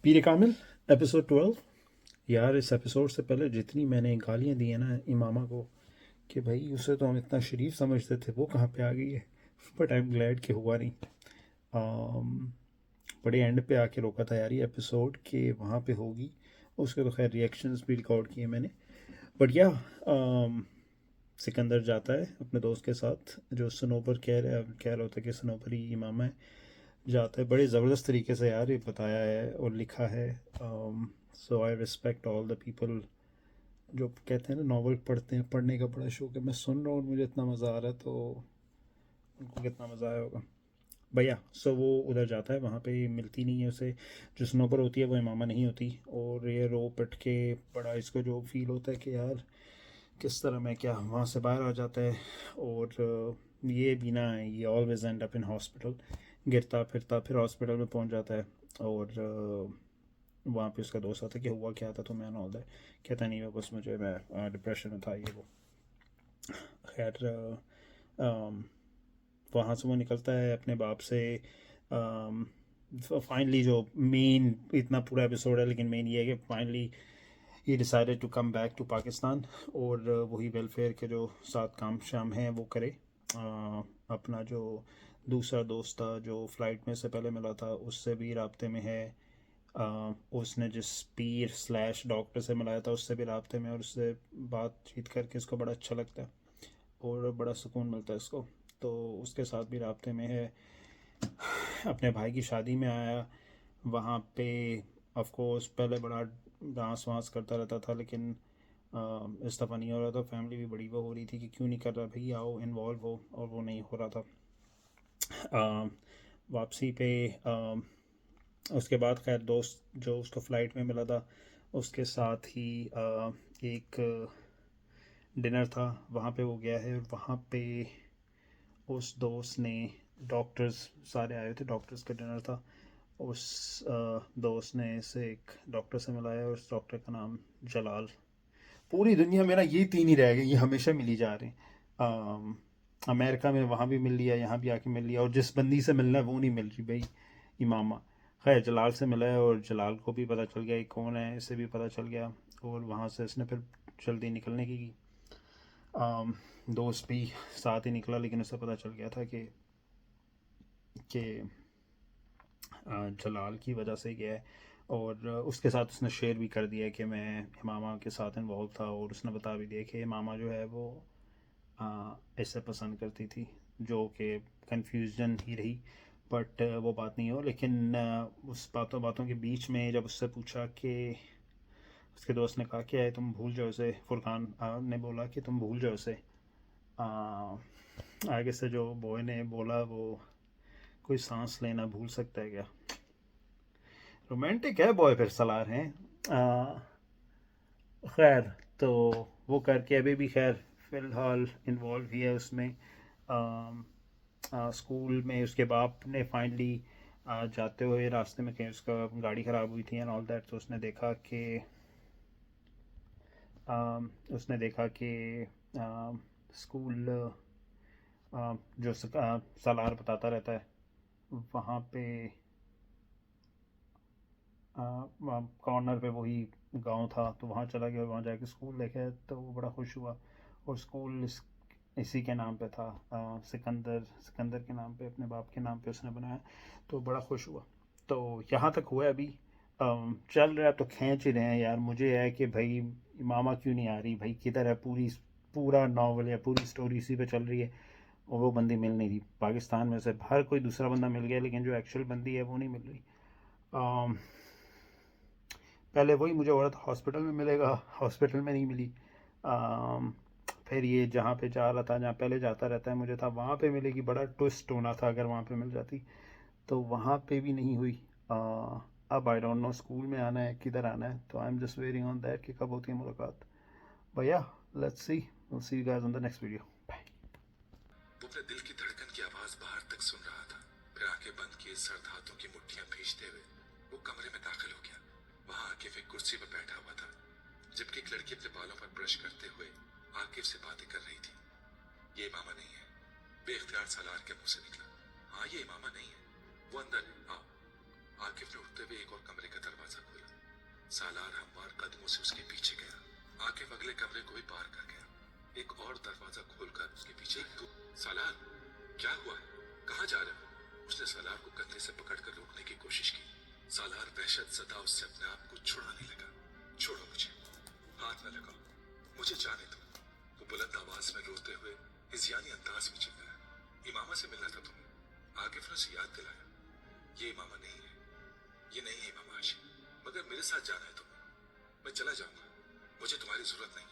पीर कामिल episode 12। यार इस episode से पहले जितनी मैंने गालियाँ दी है ना इमामा को कि भाई उसे तो हम इतना शरीफ समझते थे, वो कहाँ पे आ गई है। बट आई एम ग्लैड कि हुआ नहीं। um, बड़े एंड पे आके रोका था यार ये एपिसोड कि वहाँ पे होगी। उसके तो खैर रिएक्शंस भी रिकॉर्ड किए मैंने। बट या सिकंदर जाता है अपने दोस्त के साथ, जो सनोबर कह रहा होता है कि सनोबर ही इमामा है। जाता है बड़े ज़बरदस्त तरीके से यार ये बताया है और लिखा है। So I respect all the people जो कहते हैं ना नावल पढ़ते हैं, पढ़ने का बड़ा शौक है। मैं सुन रहा हूँ और मुझे इतना मज़ा आ रहा है, तो उनको कितना मज़ा आया होगा। भैया सो वो उधर जाता है, वहाँ पे मिलती नहीं है उसे। जो स्नोबर होती है वो इमामा नहीं होती। और ये रो पिट के बड़ा इसको जो फील होता है कि यार किस तरह मैं क्या वहाँ से बाहर आ जाता है। और ये भी ना, ये always and up in hospital. गिरता फिरता फिर हॉस्पिटल में पहुँच जाता है। और वहाँ पे उसका दोस्त आता है कि हुआ क्या था तुम्हें, ऑल दैट। कहता नहीं है बस मुझे, मैं डिप्रेशन में था ये वो। खैर वहाँ से वो निकलता है अपने बाप से। फाइनली जो मेन, इतना पूरा एपिसोड है लेकिन मेन ये है कि finally he decided to come back to Pakistan. और वही वेलफेयर के जो साथ काम शाम हैं वो करे। अपना जो दूसरा दोस्त था जो फ़्लाइट में से पहले मिला था उससे भी राब्ते में है। उसने जिस पीर स्लैश डॉक्टर से मिलाया था उससे भी राब्ते में, और उससे बातचीत करके इसको बड़ा अच्छा लगता है और बड़ा सुकून मिलता है इसको। तो उसके साथ भी राब्ते में है। अपने भाई की शादी में आया वहाँ पे। ऑफ कोर्स पहले बड़ा डांस वांस करता रहता था, लेकिन इस दफ़ा नहीं हो रहा था। फैमिली भी बड़ी वो हो रही थी कि क्यों नहीं कर रहा भाई, आओ इन्वॉल्व हो, और वो नहीं हो रहा था। वापसी पे उसके बाद खैर दोस्त जो उसको फ़्लाइट में मिला था उसके साथ ही एक डिनर था, वहाँ पे वो गया है। और वहाँ पे उस दोस्त ने, डॉक्टर्स सारे आए थे, डॉक्टर्स का डिनर था। उस दोस्त ने इसे एक डॉक्टर से मिलाया और उस डॉक्टर का नाम जलाल। पूरी दुनिया में ना ये तीन ही रह गए, ये हमेशा मिली जा रहे हैं। अमेरिका में वहाँ भी मिल लिया, यहाँ भी आके मिल लिया, और जिस बंदी से मिलना है वो नहीं मिल रही भाई, इमामा। खैर जलाल से मिला है और जलाल को भी पता चल गया ये कौन है, इसे भी पता चल गया। और वहाँ से इसने फिर जल्दी निकलने की। दोस्त भी साथ ही निकला, लेकिन उसे पता चल गया था कि जलाल की वजह से गया है। और उसके साथ उसने शेयर भी कर दिया कि मैं इमामा के साथ इन्वॉल्व था, और उसने बता भी दिया कि इमामा जो है वो ऐसे पसंद करती थी, जो कि कन्फ्यूजन ही रही। बट वो बात नहीं हो, लेकिन उस बातों बातों के बीच में जब उससे पूछा कि, उसके दोस्त ने कहा कि आए तुम भूल जाओ उसे, फुरकान ने बोला कि तुम भूल जाओ उसे। आगे से जो बॉय ने बोला वो, कोई सांस लेना भूल सकता है क्या। रोमांटिक है बॉय फिर सलार हैं। खैर तो वो करके अभी भी खैर फ़िलहाल इन्वॉल्व ही है उसमें। स्कूल में उसके बाप ने फाइनली जाते हुए रास्ते में कहीं उसका गाड़ी ख़राब हुई थी एंड ऑल दैट, तो उसने देखा कि स्कूल जो सालार बताता रहता है वहाँ पे कॉर्नर पे वही गांव था, तो वहाँ चला गया और वहाँ जाके स्कूल देखा तो वो बड़ा खुश हुआ। और स्कूल इसी के नाम पे था, सिकंदर सिकंदर के नाम पे, अपने बाप के नाम पे उसने बनाया। तो बड़ा खुश हुआ। तो यहाँ तक हुआ अभी। चल रहा है तो खींच ही रहे हैं यार। मुझे है कि भाई मामा क्यों नहीं आ रही भाई, किधर है पूरा नावल या पूरी स्टोरी इसी पे चल रही है। और वो बंदी मिल नहीं रही पाकिस्तान में से, हर कोई दूसरा बंदा मिल गया लेकिन जो एक्चुअल बंदी है वो नहीं मिल रही। पहले वही मुझे औरत हॉस्पिटल में मिलेगा, हॉस्पिटल में नहीं मिली। फिर ये जहाँ पे जा रहा था, जहाँ पहले जाता रहता है, मुझे था वहाँ पे मिलेगी, बड़ा ट्विस्ट होना था अगर वहाँ पे मिल जाती। तो वहाँ पे भी नहीं हुई। अब आई डोंट नो स्कूल में आना है किधर आना है, तो I am just waiting on that कि कब होती है मुलाकात। भैया let's see, will see you guys on the next video. Bye. वो अपने दिल की धड़कन की आवाज बाहर तक सुन रहा था। फिर आंखें बंद किए सर्द हाथों की मुट्ठियां भींचते हुए वो कमरे में दाखिल हो गया। वहां आकिफ एक कुर्सी पर बैठा हुआ था, जबकि एक लड़की अपने बालों पर ब्रश करते हुए आकिफ से बातें कर रही थी। ये इमामा नहीं है, बेख्तियार सालार के मुंह से निकला। हाँ ये इमामा नहीं है, वो अंदर है, आओ। आकिफ ने उठते हुए एक और कमरे का दरवाजा सालार हमवार कदमों से उसके पीछे गया। आकिफ अगले कमरे को भी पार कर गया। एक और दरवाजा खोलकर उसके पीछे सालार, क्या हुआ है? कहाँ जा रहे हो? उसने सालार को कंधे से पकड़कर रोकने की कोशिश की। सालार वहशत सदा उससे अपने आप को छुड़ाने लगा। छोड़ो मुझे, हाथ न लगाओ, मुझे जाने दो। वो बुलंद आवाज में रोते हुए हिज़यानी अंदाज में चिल्लाया। इमामा से मिलना था तुम्हें। आकिफ ने उसे याद दिलाया, ये इमामा नहीं है, ये नहीं है इमामा हाशिम, मगर मेरे साथ जाना है तुम्हें। मैं चला जाऊंगा, मुझे तुम्हारी जरूरत नहीं।